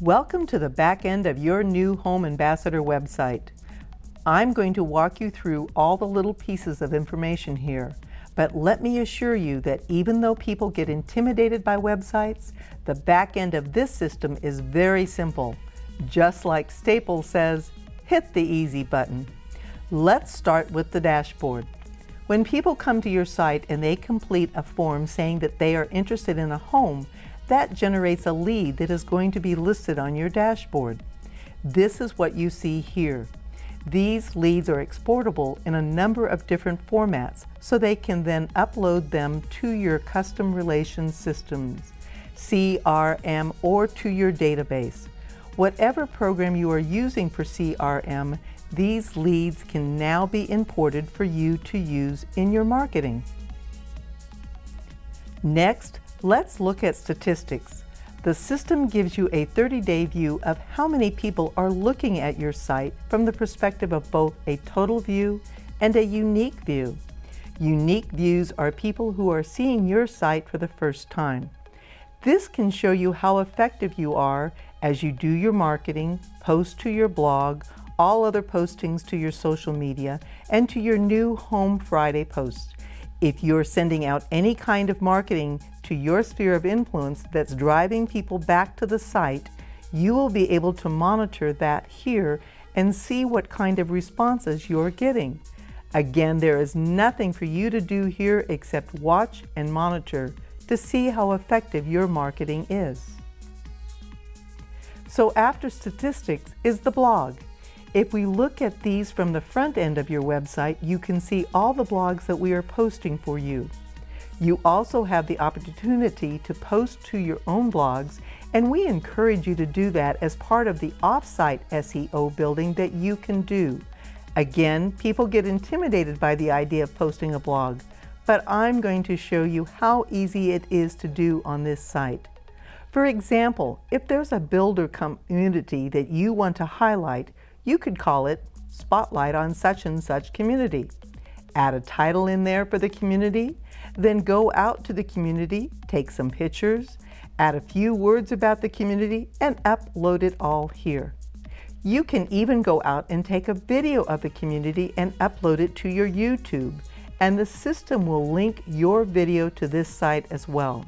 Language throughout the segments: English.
Welcome to the back end of your new Home Ambassador website. I'm going to walk you through all the little pieces of information here, but let me assure you that even though people get intimidated by websites, the back end of this system is very simple. Just like Staples says, hit the easy button. Let's start with the dashboard. When people come to your site and they complete a form saying that they are interested in a home, that generates a lead that is going to be listed on your dashboard. This is what you see here. These leads are exportable in a number of different formats, so they can then upload them to your custom relations systems, CRM, or to your database. Whatever program you are using for CRM, these leads can now be imported for you to use in your marketing. Next, let's look at statistics. The system gives you a 30-day view of how many people are looking at your site from the perspective of both a total view and a unique view. Unique views are people who are seeing your site for the first time. This can show you how effective you are as you do your marketing, post to your blog, all other postings to your social media, and to your new Home Friday posts. If you're sending out any kind of marketing to your sphere of influence that's driving people back to the site, you will be able to monitor that here and see what kind of responses you're getting. Again, there is nothing for you to do here except watch and monitor to see how effective your marketing is. So after statistics is the blog. If we look at these from the front end of your website, you can see all the blogs that we are posting for you. You also have the opportunity to post to your own blogs, and we encourage you to do that as part of the off-site SEO building that you can do. Again, people get intimidated by the idea of posting a blog, but I'm going to show you how easy it is to do on this site. For example, if there's a builder community that you want to highlight, you could call it Spotlight on such and such community. Add a title in there for the community, then go out to the community, take some pictures, add a few words about the community, and upload it all here. You can even go out and take a video of the community and upload it to your YouTube, and the system will link your video to this site as well.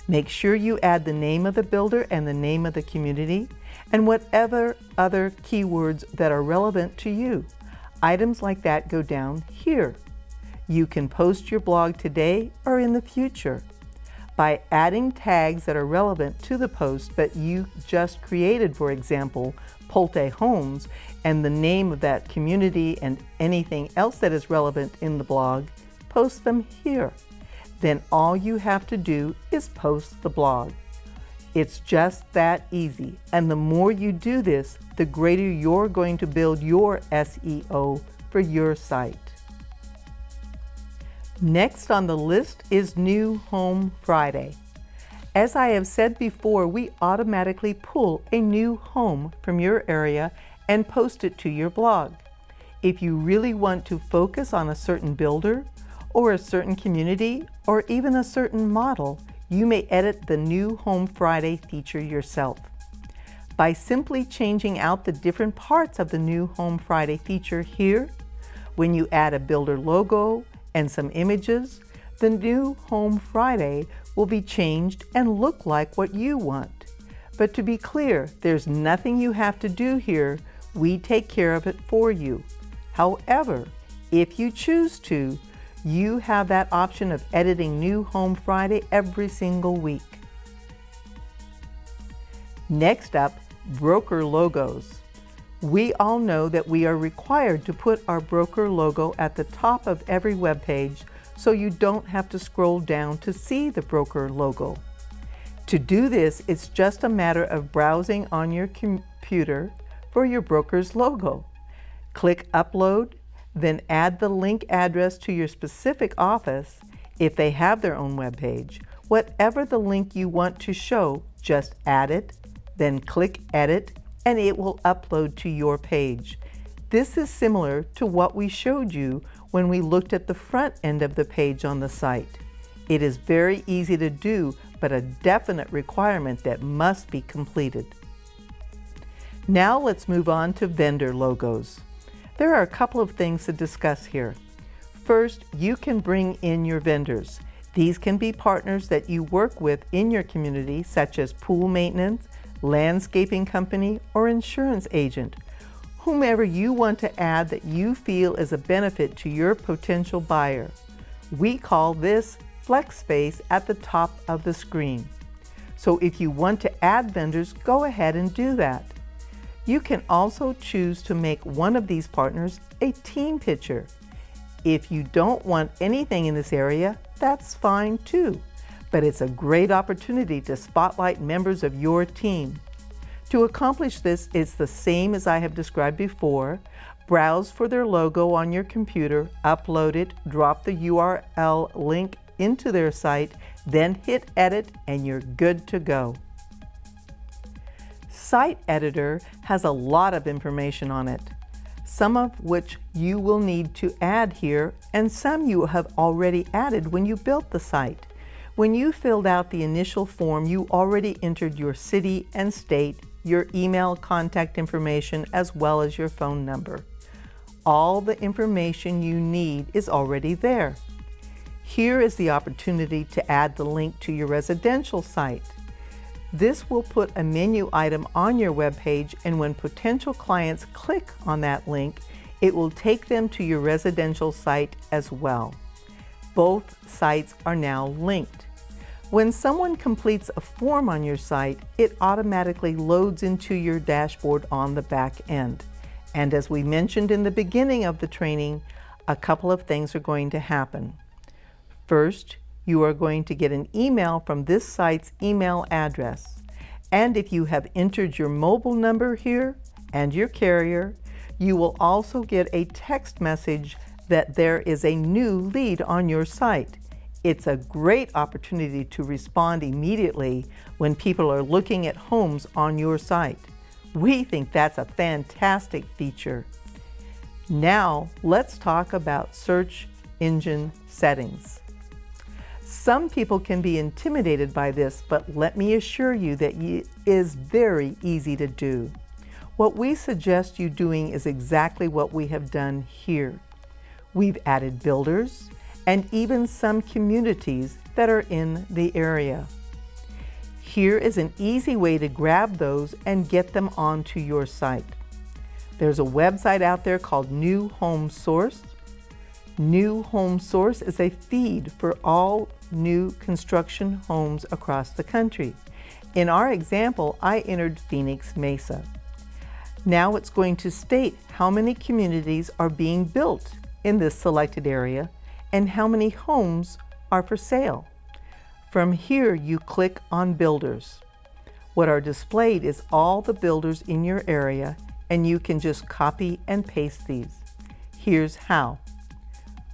Make sure you add the name of the builder and the name of the community, and whatever other keywords that are relevant to you. Items like that go down here. You can post your blog today or in the future. By adding tags that are relevant to the post that you just created, for example, Polte Homes, and the name of that community and anything else that is relevant in the blog, post them here. Then all you have to do is post the blog. It's just that easy, and the more you do this, the greater you're going to build your SEO for your site. Next on the list is New Home Friday. As I have said before, we automatically pull a new home from your area and post it to your blog. If you really want to focus on a certain builder, or a certain community, or even a certain model, you may edit the New Home Friday feature yourself. By simply changing out the different parts of the New Home Friday feature here, when you add a builder logo and some images, the New Home Friday will be changed and look like what you want. But to be clear, there's nothing you have to do here. We take care of it for you. However, if you choose to, you have that option of editing New Home Friday every single week. Next up, broker logos. We all know that we are required to put our broker logo at the top of every web page, so you don't have to scroll down to see the broker logo. To do this, it's just a matter of browsing on your computer for your broker's logo. Click Upload, then add the link address to your specific office if they have their own web page. Whatever the link you want to show, just add it, then click Edit, and it will upload to your page. This is similar to what we showed you when we looked at the front end of the page on the site. It is very easy to do, but a definite requirement that must be completed. Now let's move on to vendor logos. There are a couple of things to discuss here. First, you can bring in your vendors. These can be partners that you work with in your community, such as pool maintenance, landscaping company, or insurance agent. Whomever you want to add that you feel is a benefit to your potential buyer. We call this flex space at the top of the screen. So if you want to add vendors, go ahead and do that. You can also choose to make one of these partners a team picture. If you don't want anything in this area, that's fine too, but it's a great opportunity to spotlight members of your team. To accomplish this, it's the same as I have described before. Browse for their logo on your computer, upload it, drop the URL link into their site, then hit edit, and you're good to go. Site Editor has a lot of information on it, some of which you will need to add here, and some you have already added when you built the site. When you filled out the initial form, you already entered your city and state, your email contact information, as well as your phone number. All the information you need is already there. Here is the opportunity to add the link to your residential site. This will put a menu item on your web page, and when potential clients click on that link, it will take them to your residential site as well. Both sites are now linked. When someone completes a form on your site, it automatically loads into your dashboard on the back end. And as we mentioned in the beginning of the training, a couple of things are going to happen. First, you are going to get an email from this site's email address. And if you have entered your mobile number here and your carrier, you will also get a text message that there is a new lead on your site. It's a great opportunity to respond immediately when people are looking at homes on your site. We think that's a fantastic feature. Now, let's talk about search engine settings. Some people can be intimidated by this, but let me assure you that it is very easy to do. What we suggest you doing is exactly what we have done here. We've added builders and even some communities that are in the area. Here is an easy way to grab those and get them onto your site. There's a website out there called New Home Source. New Home Source is a feed for all new construction homes across the country. In our example, I entered Phoenix Mesa. Now it's going to state how many communities are being built in this selected area and how many homes are for sale. From here, you click on Builders. What are displayed is all the builders in your area, and you can just copy and paste these. Here's how.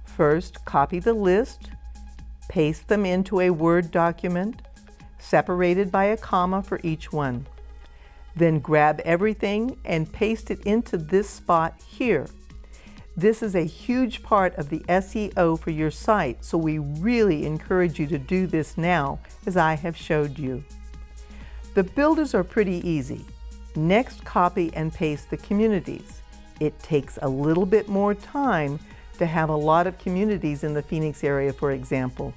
First, copy the list, paste them into a Word document, separated by a comma for each one. Then grab everything and paste it into this spot here. This is a huge part of the SEO for your site, so we really encourage you to do this now, as I have showed you. The builders are pretty easy. Next, copy and paste the communities. It takes a little bit more time to have a lot of communities in the Phoenix area, for example.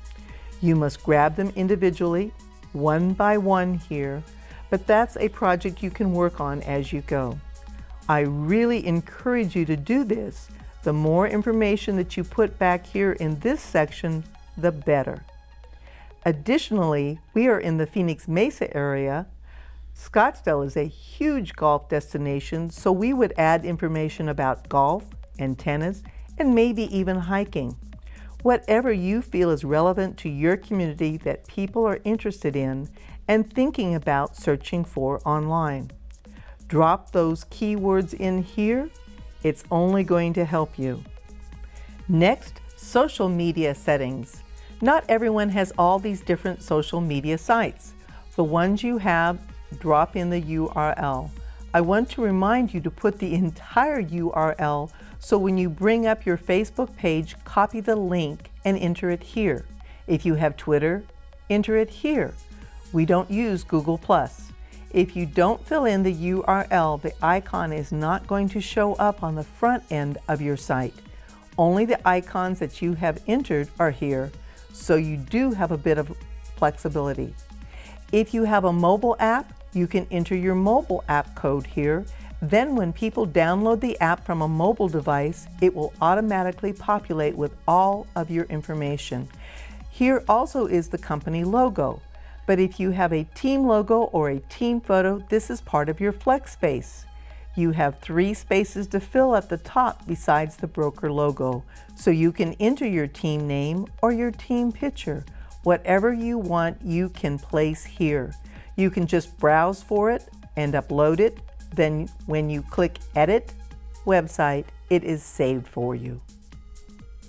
You must grab them individually, one by one here, but that's a project you can work on as you go. I really encourage you to do this. The more information that you put back here in this section, the better. Additionally, we are in the Phoenix Mesa area. Scottsdale is a huge golf destination, so we would add information about golf and tennis and maybe even hiking. Whatever you feel is relevant to your community that people are interested in and thinking about searching for online. Drop those keywords in here. It's only going to help you. Next, social media settings. Not everyone has all these different social media sites. The ones you have, drop in the URL. I want to remind you to put the entire URL, so when you bring up your Facebook page, copy the link and enter it here. If you have Twitter, enter it here. We don't use Google+. If you don't fill in the URL, the icon is not going to show up on the front end of your site. Only the icons that you have entered are here, so you do have a bit of flexibility. If you have a mobile app, you can enter your mobile app code here. Then when people download the app from a mobile device, it will automatically populate with all of your information. Here also is the company logo. But if you have a team logo or a team photo, this is part of your flex space. You have 3 spaces to fill at the top besides the broker logo, so you can enter your team name or your team picture. Whatever you want, you can place here. You can just browse for it and upload it. Then when you click Edit Website, it is saved for you.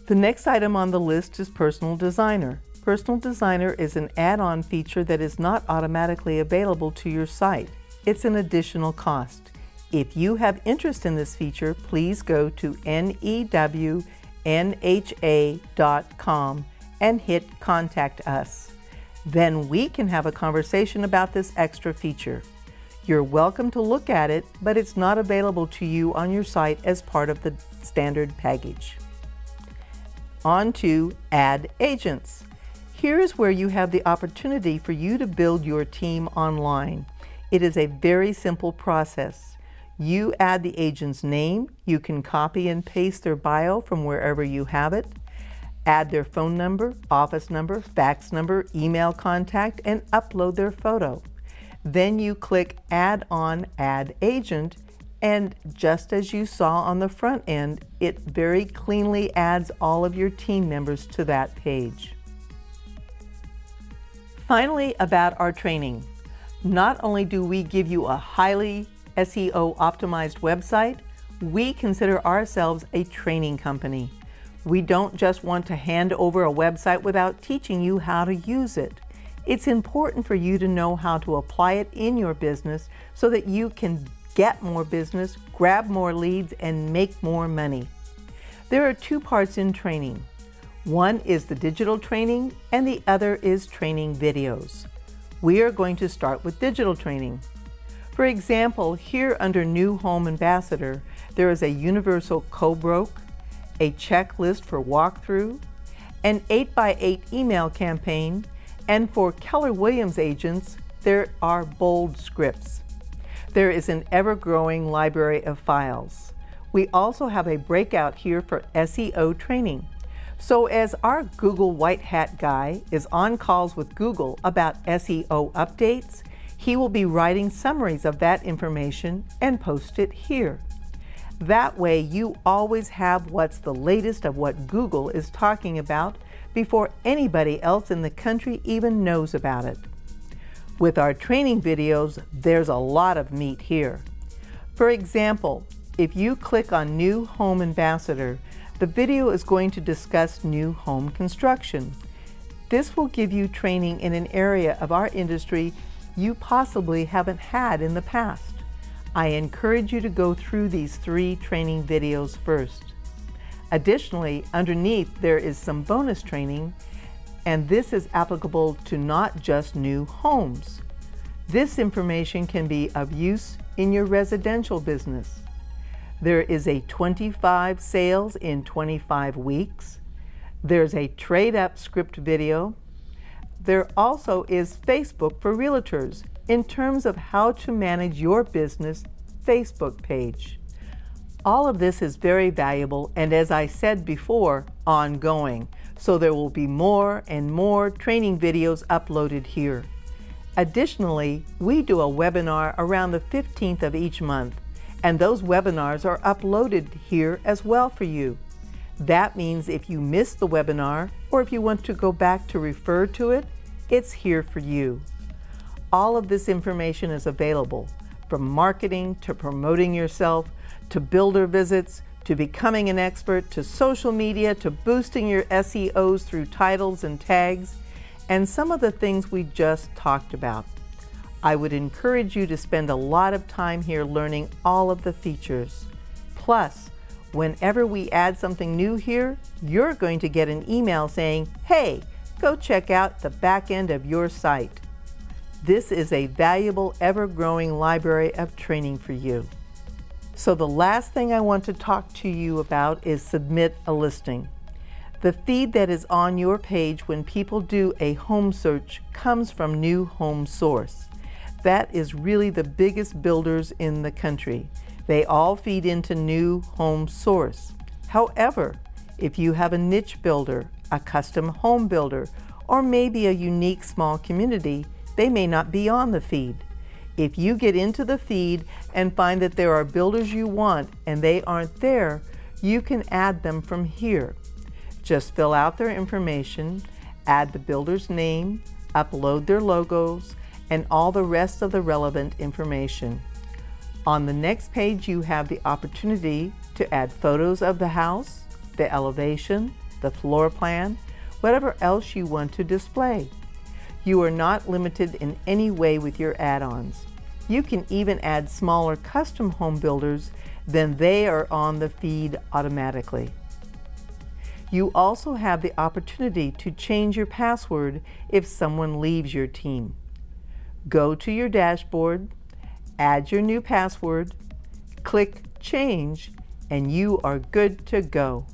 The next item on the list is Personal Designer. Personal Designer is an add-on feature that is not automatically available to your site. It's an additional cost. If you have interest in this feature, please go to newnha.com and hit Contact Us. Then we can have a conversation about this extra feature. You're welcome to look at it, but it's not available to you on your site as part of the standard package. On to Add Agents. Here is where you have the opportunity for you to build your team online. It is a very simple process. You add the agent's name. You can copy and paste their bio from wherever you have it. Add their phone number, office number, fax number, email contact, and upload their photo. Then you click Add on Add Agent, and just as you saw on the front end, it very cleanly adds all of your team members to that page. Finally, about our training. Not only do we give you a highly SEO optimized website, we consider ourselves a training company. We don't just want to hand over a website without teaching you how to use it. It's important for you to know how to apply it in your business so that you can get more business, grab more leads, and make more money. There are 2 parts in training. One is the digital training and the other is training videos. We are going to start with digital training. For example, here under New Home Ambassador, there is a universal co-broke, a checklist for walkthrough, an 8x8 email campaign, and for Keller Williams agents, there are bold scripts. There is an ever-growing library of files. We also have a breakout here for SEO training. So as our Google White Hat guy is on calls with Google about SEO updates, he will be writing summaries of that information and post it here. That way you always have what's the latest of what Google is talking about before anybody else in the country even knows about it. With our training videos, there's a lot of meat here. For example, if you click on New Home Ambassador, the video is going to discuss new home construction. This will give you training in an area of our industry you possibly haven't had in the past. I encourage you to go through these 3 training videos first. Additionally, underneath there is some bonus training, and this is applicable to not just new homes. This information can be of use in your residential business. There is a 25 sales in 25 weeks. There's a trade-up script video. There also is Facebook for realtors in terms of how to manage your business Facebook page. All of this is very valuable and, as I said before, ongoing. So there will be more and more training videos uploaded here. Additionally, we do a webinar around the 15th of each month, and those webinars are uploaded here as well for you. That means if you missed the webinar or if you want to go back to refer to it, it's here for you. All of this information is available, from marketing to promoting yourself, to builder visits, to becoming an expert, to social media, to boosting your SEOs through titles and tags, and some of the things we just talked about. I would encourage you to spend a lot of time here learning all of the features. Plus, whenever we add something new here, you're going to get an email saying, "Hey, go check out the back end of your site." This is a valuable, ever-growing library of training for you. So the last thing I want to talk to you about is submit a listing. The feed that is on your page when people do a home search comes from New Home Source. That is really the biggest builders in the country. They all feed into New Home Source. However, if you have a niche builder, a custom home builder, or maybe a unique small community, they may not be on the feed. If you get into the feed and find that there are builders you want and they aren't there, you can add them from here. Just fill out their information, add the builder's name, upload their logos, and all the rest of the relevant information. On the next page, you have the opportunity to add photos of the house, the elevation, the floor plan, whatever else you want to display. You are not limited in any way with your add-ons. You can even add smaller custom home builders, then they are on the feed automatically. You also have the opportunity to change your password if someone leaves your team. Go to your dashboard, add your new password, click Change, and you are good to go.